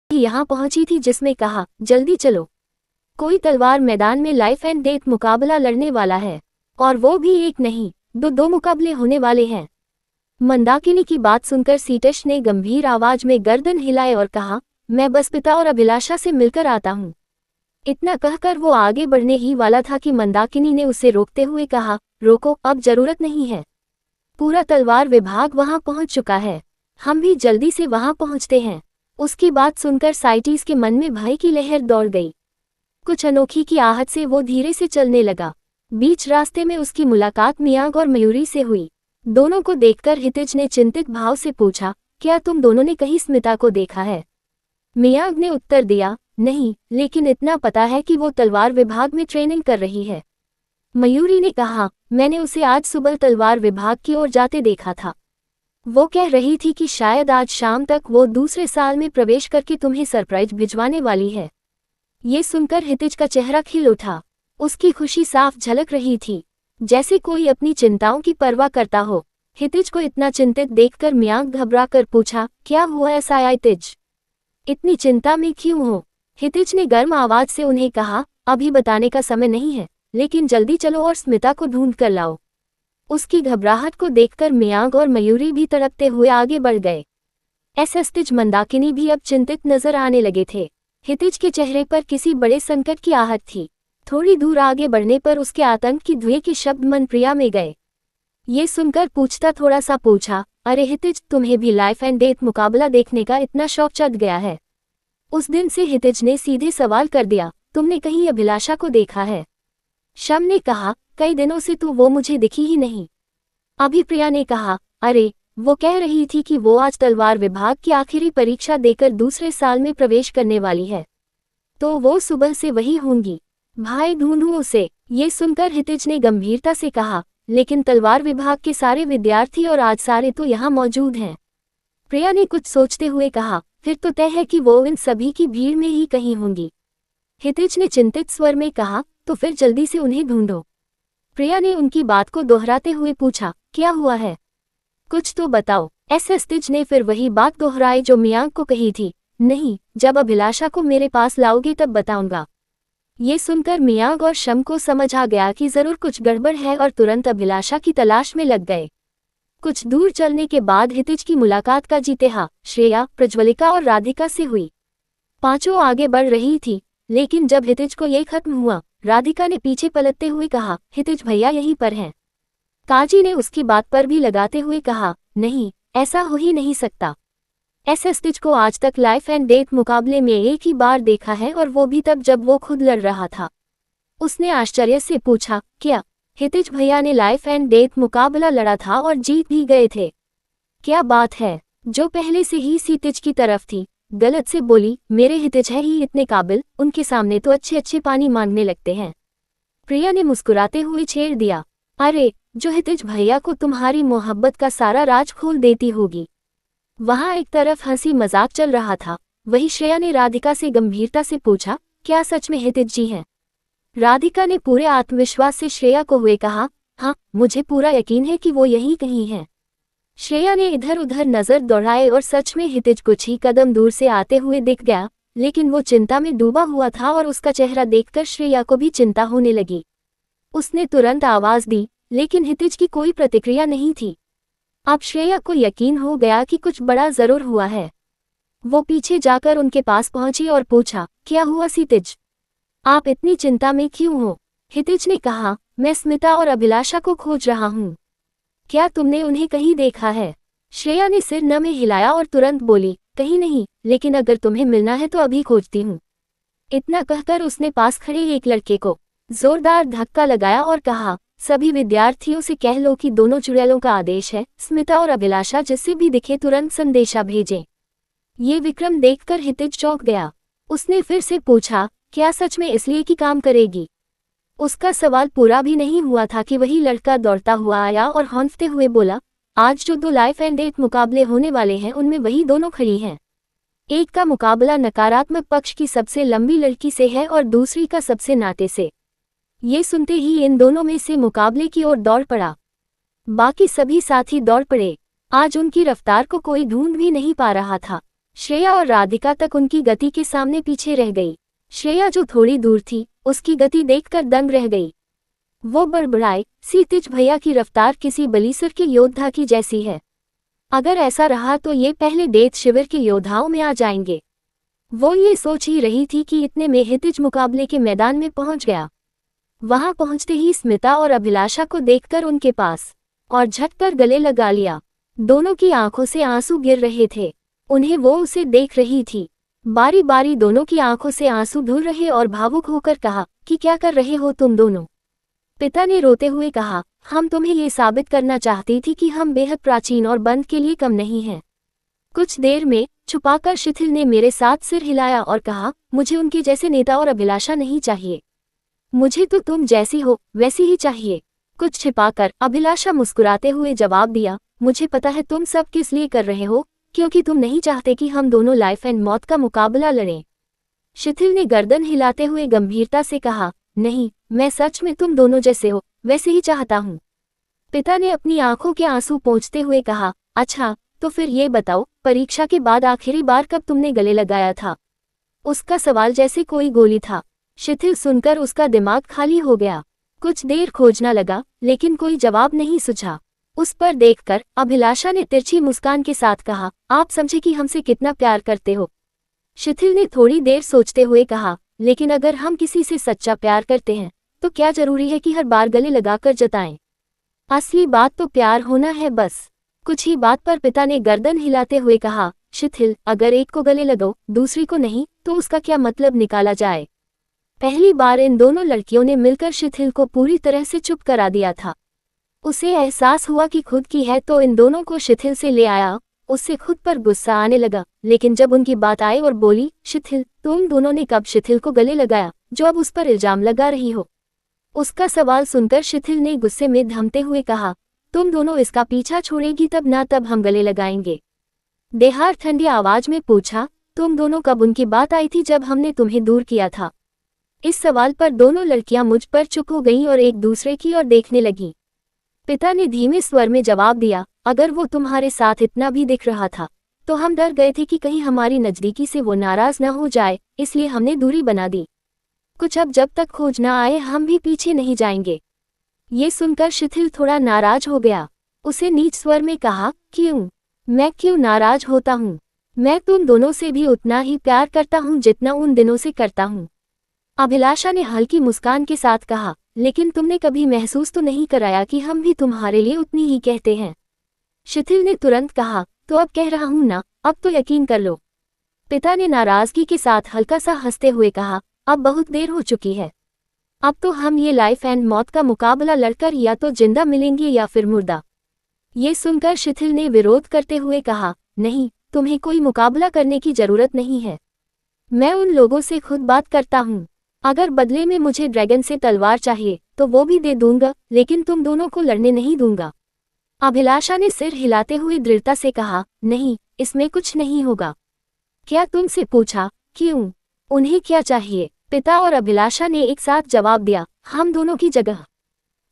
यहाँ पहुंची थी जिसमें कहा, जल्दी चलो, कोई तलवार मैदान में लाइफ एंड डेथ मुकाबला लड़ने वाला है, और वो भी एक नहीं, दो मुकाबले होने वाले हैं। मंदाकिनी की बात सुनकर सीतेश ने गंभीर आवाज में गर्दन हिलाए और कहा, मैं बस पिता और अभिलाषा से मिलकर आता हूँ। इतना कहकर वो आगे बढ़ने ही वाला था कि मंदाकिनी ने उसे रोकते हुए कहा, रोको, अब जरूरत नहीं है, पूरा तलवार विभाग वहां पहुंच चुका है, हम भी जल्दी से वहां पहुंचते हैं। उसकी बात सुनकर साइटिस के मन में भय की लहर दौड़ गई। कुछ अनोखी की आहट से वो धीरे से चलने लगा। बीच रास्ते में उसकी मुलाकात मियांग और मयूरी से हुई। दोनों को देखकर हितिज ने चिंतित भाव से पूछा, क्या तुम दोनों ने कहीं स्मिता को देखा है? मियांग ने उत्तर दिया, नहीं, लेकिन इतना पता है कि वो तलवार विभाग में ट्रेनिंग कर रही है। मयूरी ने कहा, मैंने उसे आज सुबह तलवार विभाग की ओर जाते देखा था। वो कह रही थी कि शायद आज शाम तक वो दूसरे साल में प्रवेश करके तुम्हें सरप्राइज भिजवाने वाली है। ये सुनकर हितिज का चेहरा खिल उठा। उसकी खुशी साफ झलक रही थी, जैसे कोई अपनी चिंताओं की परवाह करता हो। हितिज को इतना चिंतित देखकर मियांग घबरा कर पूछा, क्या हुआ ऐसा हितिज? इतनी चिंता में क्यों हो? हितिज ने गर्म आवाज से उन्हें कहा, अभी बताने का समय नहीं है, लेकिन जल्दी चलो और स्मिता को ढूंढ कर लाओ। उसकी घबराहट को देखकर मियांग और मयूरी भी तड़पते हुए आगे बढ़ गए। हितिज मंदाकिनी भी अब चिंतित नजर आने लगे थे। हितिज के चेहरे पर किसी बड़े संकट की आहट थी। थोड़ी दूर आगे बढ़ने पर उसके आतंक की धुएं के शब्द मनप्रिया में गए। ये सुनकर पूछता थोड़ा सा पूछा, अरे हितिज, तुम्हें भी लाइफ एंड डेथ मुकाबला देखने का इतना शौक चढ़ गया है? उस दिन से हितिज ने सीधे सवाल कर दिया, तुमने कहीं अभिलाषा को देखा है? शम ने कहा, कई दिनों से तो वो मुझे दिखी ही नहीं। अभिप्रिया ने कहा, अरे, वो कह रही थी कि वो आज तलवार विभाग की आखिरी परीक्षा देकर दूसरे साल में प्रवेश करने वाली है, तो वो सुबह से वही होंगी। भाई, ढूंढूं उसे। ये सुनकर हितिज ने गंभीरता से कहा, लेकिन तलवार विभाग के सारे विद्यार्थी और आज सारे तो यहाँ मौजूद हैं। प्रिया ने कुछ सोचते हुए कहा, फिर तो तय है कि वो इन सभी की भीड़ में ही कहीं होंगी। हितिज ने चिंतित स्वर में कहा, तो फिर जल्दी से उन्हें ढूंढो। प्रिया ने उनकी बात को दोहराते हुए पूछा, क्या हुआ है? कुछ तो बताओ। हितिज ने फिर वही बात दोहराई जो मियांग को कही थी, नहीं, जब अभिलाषा को मेरे पास लाओगे तब बताऊंगा। ये सुनकर मियांग और शम को समझ आ गया कि जरूर कुछ गड़बड़ है और तुरंत अभिलाषा की तलाश में लग गए। कुछ दूर चलने के बाद हितिज की मुलाकात का जीतेहा श्रेया, प्रज्वलिका और राधिका से हुई। पांचों आगे बढ़ रही थी, लेकिन जब हितिज को ये खत्म हुआ, राधिका ने पीछे पलटते हुए कहा, हितिज भैया यहीं पर हैं। काजी ने उसकी बात पर भी लगाते हुए कहा, नहीं, ऐसा हो ही नहीं सकता। हितिज को आज तक लाइफ एंड डेथ मुकाबले में एक ही बार देखा है, और वो भी तब जब वो खुद लड़ रहा था। उसने आश्चर्य से पूछा, क्या हितिज भैया ने लाइफ एंड डेथ मुकाबला लड़ा था और जीत भी गए थे? क्या बात है। जो पहले से ही हितिज की तरफ थी, गलत से बोली, मेरे हितिज है ही इतने काबिल, उनके सामने तो अच्छे अच्छे पानी मांगने लगते हैं। प्रिया ने मुस्कुराते हुए छेड़ दिया, अरे, जो हितिज भैया को तुम्हारी मोहब्बत का सारा राज खोल देती होगी। वहां एक तरफ हंसी मजाक चल रहा था, वही श्रेया ने राधिका से गंभीरता से पूछा, क्या सच में हितिज जी हैं? राधिका ने पूरे आत्मविश्वास से श्रेया को हुए कहा, हाँ, मुझे पूरा यकीन है कि वो यहीं कहीं हैं। श्रेया ने इधर उधर नजर दौड़ाए और सच में हितिज कुछ ही कदम दूर से आते हुए दिख गया, लेकिन वो चिंता में डूबा हुआ था और उसका चेहरा देखकर श्रेया को भी चिंता होने लगी। उसने तुरंत आवाज दी, लेकिन हितिज की कोई प्रतिक्रिया नहीं थी। अब श्रेया को यकीन हो गया कि कुछ बड़ा जरूर हुआ है। वो पीछे जाकर उनके पास पहुंची और पूछा, क्या हुआ हितिज? आप इतनी चिंता में क्यों हो? हितिज ने कहा, मैं स्मिता और अभिलाषा को खोज रहा हूँ। क्या तुमने उन्हें कहीं देखा है? श्रेया ने सिर न में हिलाया और तुरंत बोली, कहीं नहीं, लेकिन अगर तुम्हें मिलना है तो अभी खोजती हूँ। इतना कहकर उसने पास खड़े एक लड़के को जोरदार धक्का लगाया और कहा, सभी विद्यार्थियों से कह लो कि दोनों चुड़ैलों का आदेश है, स्मिता और अभिलाषा जिससे भी दिखे तुरंत संदेशा भेजें। ये विक्रम देखकर हितिज चौंक गया। उसने फिर से पूछा, क्या सच में इसलिए कि काम करेगी? उसका सवाल पूरा भी नहीं हुआ था कि वही लड़का दौड़ता हुआ आया और हौंफते हुए बोला, आज जो दो लाइफ एंड डेथ मुकाबले होने वाले हैं उनमें वही दोनों खड़ी हैं। एक का मुकाबला नकारात्मक पक्ष की सबसे लंबी लड़की से है और दूसरी का सबसे नाटे से। ये सुनते ही इन दोनों में से मुकाबले की ओर दौड़ पड़ा। बाकी सभी साथी दौड़ पड़े। आज उनकी रफ्तार को कोई ढूंढ भी नहीं पा रहा था। श्रेया और राधिका तक उनकी गति के सामने पीछे रह गई। श्रेया जो थोड़ी दूर थी, उसकी गति देखकर दंग रह गई। वो बड़बड़ाए, सीतिज भैया की रफ्तार किसी बलीसर के योद्धा की जैसी है। अगर ऐसा रहा तो ये पहले डेथ शिविर के योद्धाओं में आ जाएंगे। वो ये सोच ही रही थी कि इतने में हितिज मुकाबले के मैदान में पहुंच गया। वहां पहुंचते ही स्मिता और अभिलाषा को देखकर उनके पास और झटकर गले लगा लिया। दोनों की आंखों से आंसू गिर रहे थे। उन्हें वो उसे देख रही थी। बारी बारी दोनों की आंखों से आंसू धुल रहे और भावुक होकर कहा कि क्या कर रहे हो तुम दोनों। पिता ने रोते हुए कहा, हम तुम्हें ये साबित करना चाहती थी कि हम बेहद प्राचीन और बंद के लिए कम नहीं हैं। कुछ देर में छुपाकर शिथिल ने मेरे साथ सिर हिलाया और कहा, मुझे उनके जैसे नेता और अभिलाषा नहीं चाहिए। मुझे तो तुम जैसी हो वैसी ही चाहिए। कुछ छिपाकर अभिलाषा मुस्कुराते हुए जवाब दिया, मुझे पता है तुम सब किस लिए कर रहे हो, क्योंकि तुम नहीं चाहते कि हम दोनों लाइफ एंड मौत का मुकाबला लड़ें। शिथिल ने गर्दन हिलाते हुए गंभीरता से कहा, नहीं, मैं सच में तुम दोनों जैसे हो वैसे ही चाहता हूँ। पिता ने अपनी आंखों के आंसू पोंछते हुए कहा, अच्छा तो फिर ये बताओ, परीक्षा के बाद आखिरी बार कब तुमने गले लगाया था? उसका सवाल जैसे कोई गोली था। शिथिल सुनकर उसका दिमाग खाली हो गया। कुछ देर खोजना लगा, लेकिन कोई जवाब नहीं सूझा। उस पर देखकर अभिलाषा ने तिरछी मुस्कान के साथ कहा, आप समझे कि हमसे कितना प्यार करते हो। शिथिल ने थोड़ी देर सोचते हुए कहा, लेकिन अगर हम किसी से सच्चा प्यार करते हैं तो क्या जरूरी है कि हर बार गले लगाकर जताएं? असली बात तो प्यार होना है बस। कुछ ही बात पर पिता ने गर्दन हिलाते हुए कहा, शिथिल, अगर एक को गले लगाओ दूसरी को नहीं तो उसका क्या मतलब निकाला जाए? पहली बार इन दोनों लड़कियों ने मिलकर शिथिल को पूरी तरह से चुप करा दिया था। उसे एहसास हुआ कि खुद की है तो इन दोनों को शिथिल से ले आया। उससे खुद पर गुस्सा आने लगा, लेकिन जब उनकी बात आई और बोली, शिथिल, तुम दोनों ने कब शिथिल को गले लगाया जो अब उस पर इल्जाम लगा रही हो? उसका सवाल सुनकर शिथिल ने गुस्से में धमते हुए कहा, तुम दोनों इसका पीछा छोड़ेगी तब ना तब हम गले लगाएंगे। देहार ठंडी आवाज में पूछा, तुम दोनों कब उनकी बात आई थी जब हमने तुम्हें दूर किया था? इस सवाल पर दोनों लड़कियां मुझ पर चुप हो गईं और एक दूसरे की ओर देखने लगीं। पिता ने धीमे स्वर में जवाब दिया, अगर वो तुम्हारे साथ इतना भी दिख रहा था तो हम डर गए थे कि कहीं हमारी नजदीकी से वो नाराज न हो जाए, इसलिए हमने दूरी बना दी। कुछ अब जब तक खोज न आए हम भी पीछे नहीं जाएंगे। ये सुनकर शिथिल थोड़ा नाराज हो गया। उसे नीच स्वर में कहा, क्यों? मैं क्यों नाराज होता हूँ? मैं तुम दोनों से भी उतना ही प्यार करता हूँ जितना उन दिनों से करता हूँ। अभिलाषा ने हल्की मुस्कान के साथ कहा, लेकिन तुमने कभी महसूस तो नहीं कराया कि हम भी तुम्हारे लिए उतनी ही कहते हैं। शिथिल ने तुरंत कहा, तो अब कह रहा हूं ना, अब तो यकीन कर लो। पिता ने नाराजगी के साथ हल्का सा हंसते हुए कहा, अब बहुत देर हो चुकी है। अब तो हम ये लाइफ एंड मौत का मुकाबला लड़कर या तो जिंदा मिलेंगे या फिर मुर्दा। ये सुनकर शिथिल ने विरोध करते हुए कहा, नहीं, तुम्हें कोई मुकाबला करने की जरूरत नहीं है। मैं उन लोगों से खुद बात करता हूँ। अगर बदले में मुझे ड्रैगन से तलवार चाहिए तो वो भी दे दूंगा, लेकिन तुम दोनों को लड़ने नहीं दूंगा। अभिलाषा ने सिर हिलाते हुए दृढ़ता से कहा, नहीं, इसमें कुछ नहीं होगा। क्या तुमसे पूछा, क्यों? उन्हें क्या चाहिए? पिता और अभिलाषा ने एक साथ जवाब दिया, हम दोनों की जगह।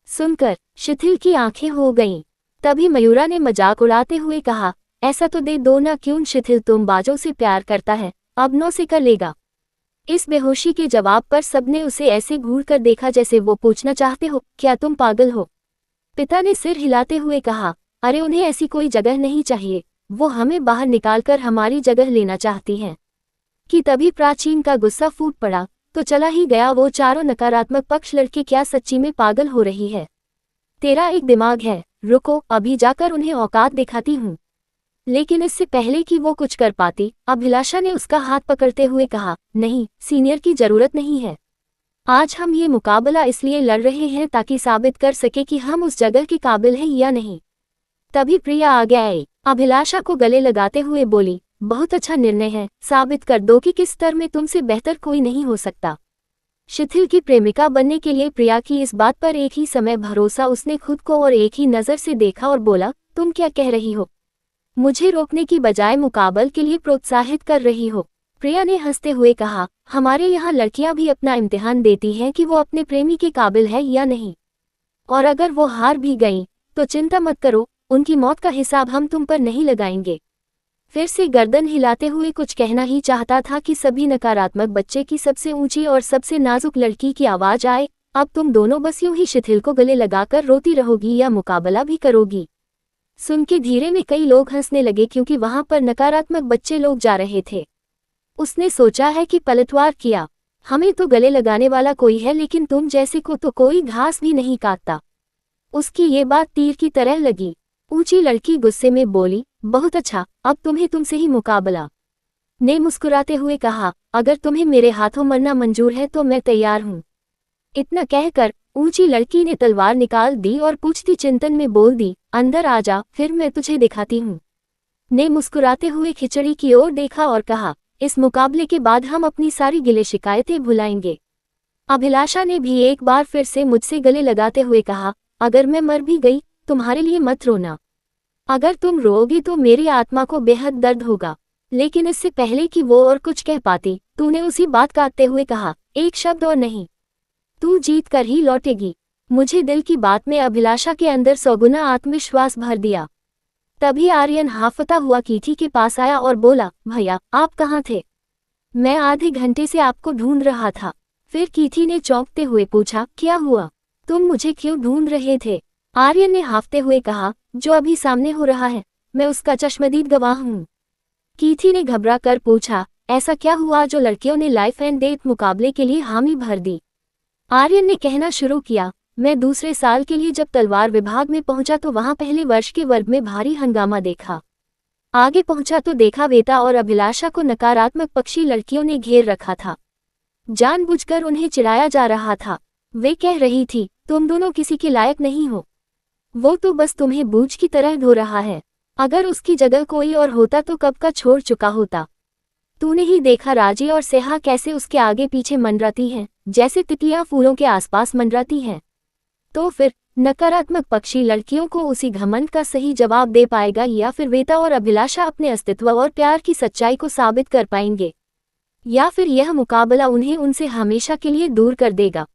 सुनकर शिथिल की आंखें हो गईं। तभी मयूरा ने मजाक उड़ाते हुए कहा, ऐसा तो दे दो ना। क्यों शिथिल, तुम बाजों से प्यार करता है, अब नौ से कर लेगा। इस बेहोशी के जवाब पर सबने उसे ऐसे घूर कर देखा जैसे वो पूछना चाहते हो, क्या तुम पागल हो? पिता ने सिर हिलाते हुए कहा, अरे उन्हें ऐसी कोई जगह नहीं चाहिए, वो हमें बाहर निकालकर हमारी जगह लेना चाहती हैं। कि तभी प्राचीन का गुस्सा फूट पड़ा, तो चला ही गया वो चारों नकारात्मक पक्ष लड़के, क्या सच्ची में पागल हो रही है? तेरा एक दिमाग है, रुको, अभी जाकर उन्हें औकात दिखाती हूँ। लेकिन इससे पहले कि वो कुछ कर पाती, अभिलाषा ने उसका हाथ पकड़ते हुए कहा, नहीं, सीनियर की जरूरत नहीं है। आज हम ये मुकाबला इसलिए लड़ रहे हैं ताकि साबित कर सके कि हम उस जगह के काबिल हैं या नहीं। तभी प्रिया आगे आई, अभिलाषा को गले लगाते हुए बोली, बहुत अच्छा निर्णय है, साबित कर दो कि किस स्तर में तुमसे बेहतर कोई नहीं हो सकता। शिथिल की प्रेमिका बनने के लिए प्रिया की इस बात पर एक ही समय भरोसा। उसने खुद को और एक ही नज़र से देखा और बोला, तुम क्या कह रही हो? मुझे रोकने की बजाय मुकाबले के लिए प्रोत्साहित कर रही हो? प्रिया ने हंसते हुए कहा, हमारे यहाँ लड़कियां भी अपना इम्तिहान देती हैं कि वो अपने प्रेमी के काबिल है या नहीं। और अगर वो हार भी गईं, तो चिंता मत करो, उनकी मौत का हिसाब हम तुम पर नहीं लगाएंगे। फिर से गर्दन हिलाते हुए कुछ कहना ही चाहता था कि सभी नकारात्मक बच्चे की सबसे ऊंची और सबसे नाजुक लड़की की आवाज आए, अब तुम दोनों बस यूं ही शिथिल को गले लगाकर रोती रहोगी या मुकाबला भी करोगी। सुन के धीरे में कई लोग हंसने लगे क्योंकि वहां पर नकारात्मक बच्चे लोग जा रहे थे। उसने सोचा है कि पलटवार किया, हमें तो गले लगाने वाला कोई है लेकिन तुम जैसे को तो कोई घास भी नहीं काटता। उसकी ये बात तीर की तरह लगी। ऊंची लड़की गुस्से में बोली, बहुत अच्छा, अब तुम्हें तुमसे ही मुकाबला। ने मुस्कुराते हुए कहा, अगर तुम्हें मेरे हाथों मरना मंजूर है तो मैं तैयार हूं। इतना कहकर ऊंची लड़की ने तलवार निकाल दी और पूछती चिंतन में बोल दी, अंदर आ जा, फिर मैं तुझे दिखाती हूं। ने मुस्कुराते हुए खिचड़ी की ओर देखा और कहा, इस मुकाबले के बाद हम अपनी सारी गिले शिकायतें भुलाएंगे। अभिलाषा ने भी एक बार फिर से मुझसे गले लगाते हुए कहा, अगर मैं मर भी गई तुम्हारे लिए मत रोना। अगर तुम रोओगी तो मेरी आत्मा को बेहद दर्द होगा। लेकिन इससे पहले कि वो और कुछ कह पाती, तूने उसी बात काटते हुए कहा, एक शब्द और नहीं, तू जीत कर ही लौटेगी। मुझे दिल की बात में अभिलाषा के अंदर सौगुना आत्मविश्वास भर दिया। तभी आर्यन हाफता हुआ कीथी के पास आया और बोला, भैया आप कहाँ थे? मैं आधे घंटे से आपको ढूंढ रहा था। फिर कीथी ने चौंकते हुए पूछा, क्या हुआ? तुम मुझे क्यों ढूंढ रहे थे? आर्यन ने हाफते हुए कहा, जो अभी सामने हो रहा है मैं उसका चश्मदीद गवाह हूँ। कीथी ने घबरा कर पूछा, ऐसा क्या हुआ जो लड़कियों ने लाइफ एंड डेथ मुकाबले के लिए हामी भर दी? आर्यन ने कहना शुरू किया, मैं दूसरे साल के लिए जब तलवार विभाग में पहुंचा तो वहां पहले वर्ष के वर्ग में भारी हंगामा देखा। आगे पहुंचा तो देखा वेता और अभिलाषा को नकारात्मक पक्षी लड़कियों ने घेर रखा था। जानबूझकर उन्हें चिढ़ाया जा रहा था। वे कह रही थी, तुम दोनों किसी के लायक नहीं हो। वो तो बस तुम्हें बूझ की तरह ढो रहा है। अगर उसकी जगह कोई और होता तो कब का छोड़ चुका होता। तूने ही देखा राजी और सेहा कैसे उसके आगे पीछे मंडराती हैं, जैसे तितलियां फूलों के आसपास मंडराती हैं। तो फिर नकारात्मक पक्षी लड़कियों को उसी घमंड का सही जवाब दे पाएगा या फिर वेता और अभिलाषा अपने अस्तित्व और प्यार की सच्चाई को साबित कर पाएंगे, या फिर यह मुकाबला उन्हें उनसे हमेशा के लिए दूर कर देगा।